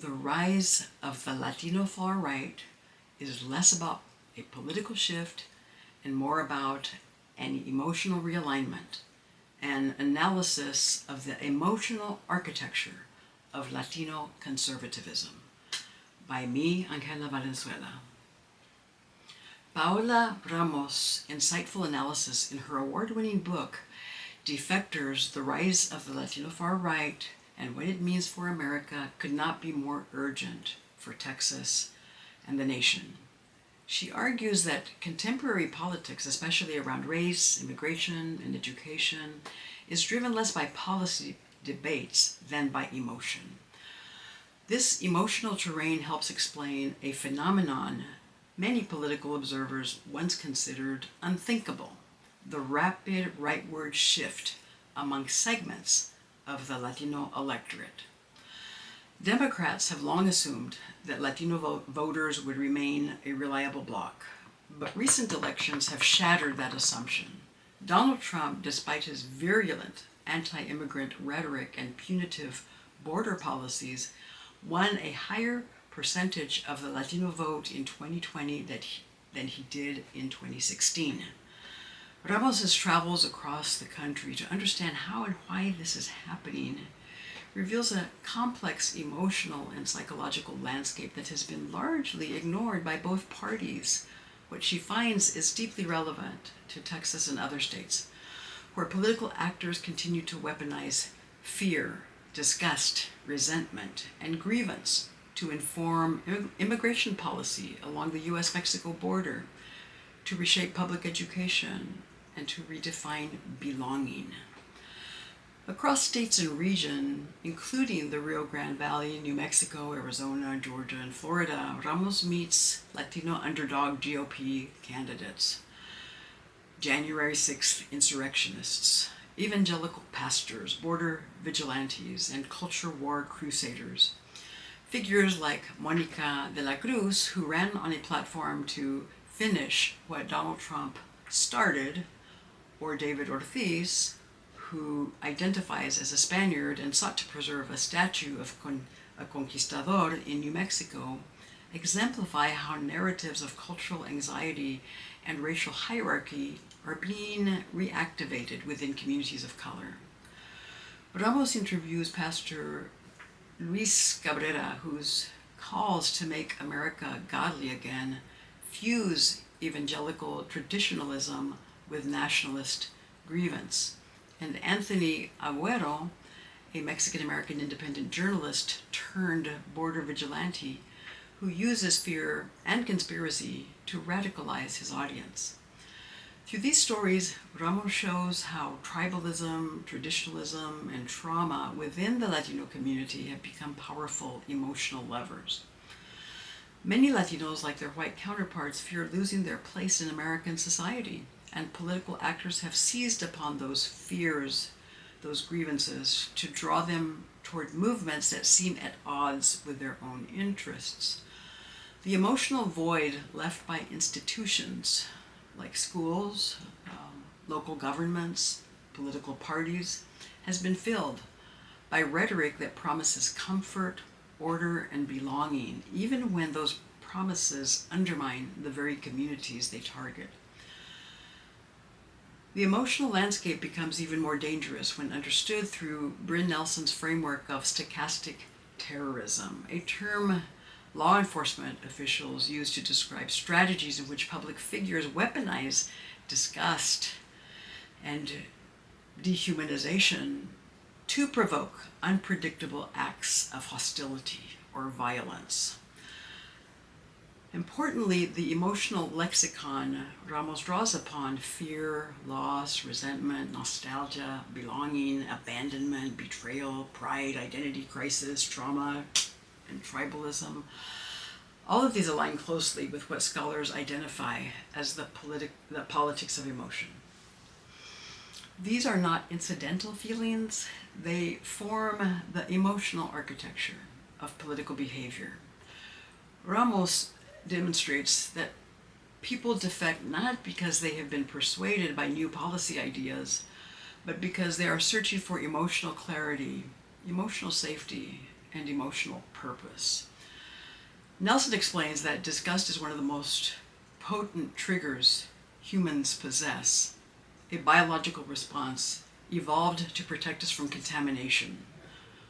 The rise of the Latino far right is less about a political shift and more about an emotional realignment, an analysis of the emotional architecture of Latino conservatism. By me, Angela Valenzuela. Paola Ramos' insightful analysis in her award-winning book, Defectors, The Rise of the Latino Far Right and What It Means for America, could not be more urgent for Texas and the nation. She argues that contemporary politics, especially around race, immigration, and education, is driven less by policy debates than by emotion. This emotional terrain helps explain a phenomenon many political observers once considered unthinkable: the rapid rightward shift among segments of the Latino electorate. Democrats have long assumed that Latino voters would remain a reliable bloc, but recent elections have shattered that assumption. Donald Trump, despite his virulent anti-immigrant rhetoric and punitive border policies, won a higher percentage of the Latino vote in 2020 than he did in 2016. Ramos' travels across the country to understand how and why this is happening reveals a complex emotional and psychological landscape that has been largely ignored by both parties. What she finds is deeply relevant to Texas and other states, where political actors continue to weaponize fear, disgust, resentment, and grievance to inform immigration policy along the U.S.-Mexico border, to reshape public education, and to redefine belonging. Across states and region, including the Rio Grande Valley, New Mexico, Arizona, Georgia, and Florida, Ramos meets Latino underdog GOP candidates, January 6th insurrectionists, evangelical pastors, border vigilantes, and culture war crusaders. Figures like Monica de la Cruz, who ran on a platform to finish what Donald Trump started, or David Ortiz, who identifies as a Spaniard and sought to preserve a statue of a conquistador in New Mexico, exemplify how narratives of cultural anxiety and racial hierarchy are being reactivated within communities of color. Ramos interviews Pastor Luis Cabrera, whose calls to make America godly again fuse evangelical traditionalism with nationalist grievance, and Anthony Agüero, a Mexican-American independent journalist turned border vigilante, who uses fear and conspiracy to radicalize his audience. Through these stories, Ramos shows how tribalism, traditionalism, and trauma within the Latino community have become powerful emotional levers. Many Latinos, like their white counterparts, fear losing their place in American society, and political actors have seized upon those fears, those grievances, to draw them toward movements that seem at odds with their own interests. The emotional void left by institutions like schools, local governments, political parties, has been filled by rhetoric that promises comfort, order, and belonging, even when those promises undermine the very communities they target. The emotional landscape becomes even more dangerous when understood through Bryn Nelson's framework of stochastic terrorism, a term law enforcement officials use to describe strategies in which public figures weaponize disgust and dehumanization to provoke unpredictable acts of hostility or violence. Importantly, the emotional lexicon Ramos draws upon: fear, loss, resentment, nostalgia, belonging, abandonment, betrayal, pride, identity crisis, trauma, and tribalism. All of these align closely with what scholars identify as the politics of emotion. These are not incidental feelings. They form the emotional architecture of political behavior. Ramos demonstrates that people defect not because they have been persuaded by new policy ideas, but because they are searching for emotional clarity, emotional safety, and emotional purpose. Nelson explains that disgust is one of the most potent triggers humans possess, a biological response evolved to protect us from contamination.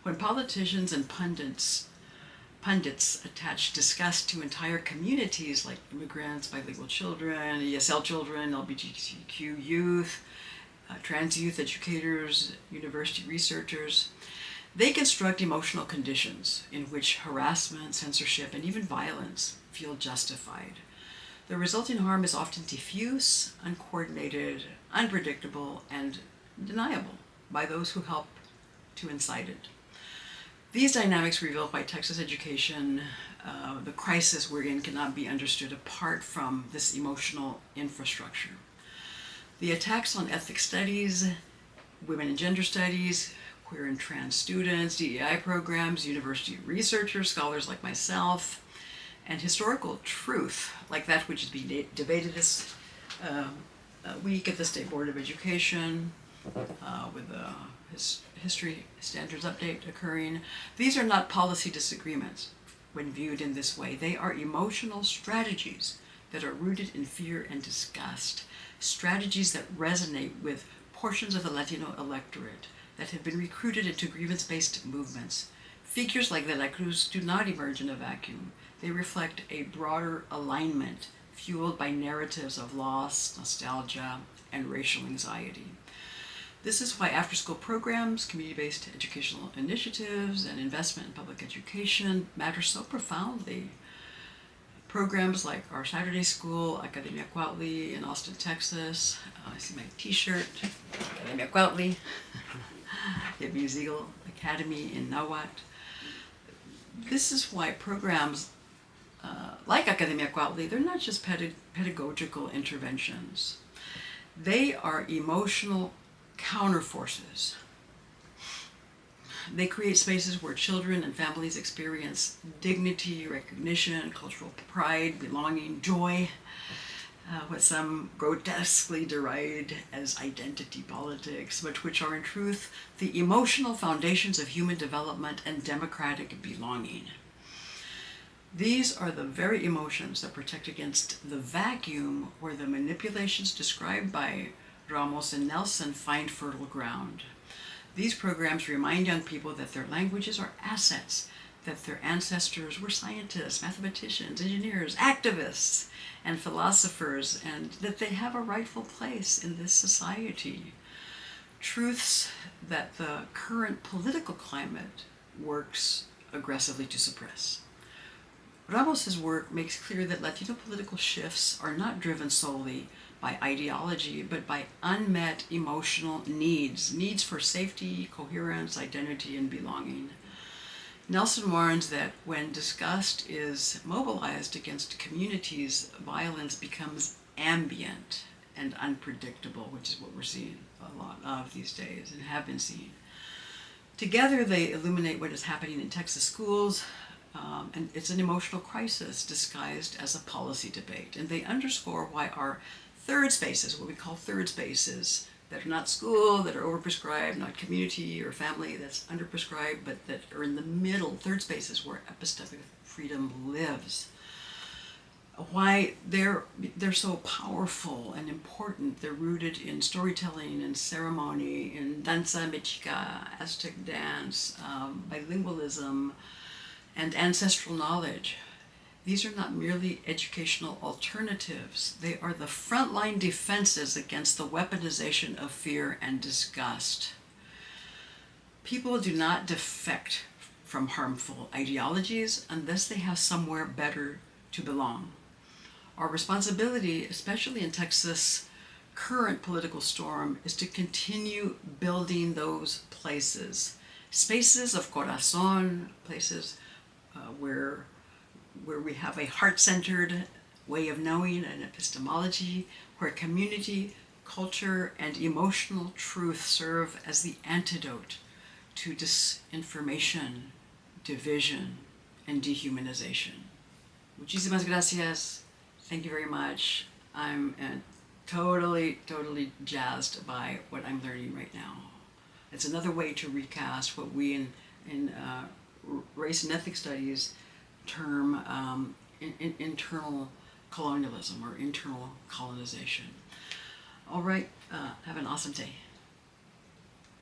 When politicians and pundits attach disgust to entire communities like immigrants, bilingual children, ESL children, LGBTQ youth, trans youth educators, university researchers, they construct emotional conditions in which harassment, censorship, and even violence feel justified. The resulting harm is often diffuse, uncoordinated, unpredictable, and deniable by those who help to incite it. These dynamics revealed by Texas education, the crisis we're in cannot be understood apart from this emotional infrastructure. The attacks on ethnic studies, women and gender studies, queer and trans students, DEI programs, university researchers, scholars like myself, and historical truth, like that which is being debated this week at the State Board of Education, with the history standards update occurring. These are not policy disagreements when viewed in this way. They are emotional strategies that are rooted in fear and disgust, strategies that resonate with portions of the Latino electorate that have been recruited into grievance-based movements. Figures like De La Cruz do not emerge in a vacuum. They reflect a broader alignment fueled by narratives of loss, nostalgia, and racial anxiety. This is why after-school programs, community-based educational initiatives, and investment in public education matter so profoundly. Programs like our Saturday school, Academia Cuautli in Austin, Texas. I see my t-shirt, Academia Cuautli. The Musical Academy in Nahuatl. This is why programs like Academia Cuautli, they're not just pedagogical interventions. They are emotional counterforces. They create spaces where children and families experience dignity, recognition, cultural pride, belonging, joy, what some grotesquely deride as identity politics, but which are in truth the emotional foundations of human development and democratic belonging. These are the very emotions that protect against the vacuum where the manipulations described by Ramos and Nelson find fertile ground. These programs remind young people that their languages are assets, that their ancestors were scientists, mathematicians, engineers, activists, and philosophers, and that they have a rightful place in this society. Truths that the current political climate works aggressively to suppress. Ramos's work makes clear that Latino political shifts are not driven solely by ideology, but by unmet emotional needs for safety, coherence, identity, and belonging. Nelson warns that when disgust is mobilized against communities, violence becomes ambient and unpredictable, which is what we're seeing a lot of these days and have been seeing. Together, they illuminate what is happening in Texas schools, and it's an emotional crisis disguised as a policy debate. And they underscore why our third spaces, what we call third spaces, that are not school, that are overprescribed, not community or family that's underprescribed, but that are in the middle, third spaces where epistemic freedom lives. Why they're so powerful and important. They're rooted in storytelling and ceremony, in danza mexica, Aztec dance, bilingualism, and ancestral knowledge. These are not merely educational alternatives. They are the frontline defenses against the weaponization of fear and disgust. People do not defect from harmful ideologies unless they have somewhere better to belong. Our responsibility, especially in Texas' current political storm, is to continue building those places. Spaces of corazón, places where we have a heart-centered way of knowing and epistemology, where community, culture, and emotional truth serve as the antidote to disinformation, division, and dehumanization. Muchísimas gracias. Thank you very much. I'm totally jazzed by what I'm learning right now. It's another way to recast what we in race and ethnic studies term internal colonialism or internal colonization. All right, have an awesome day.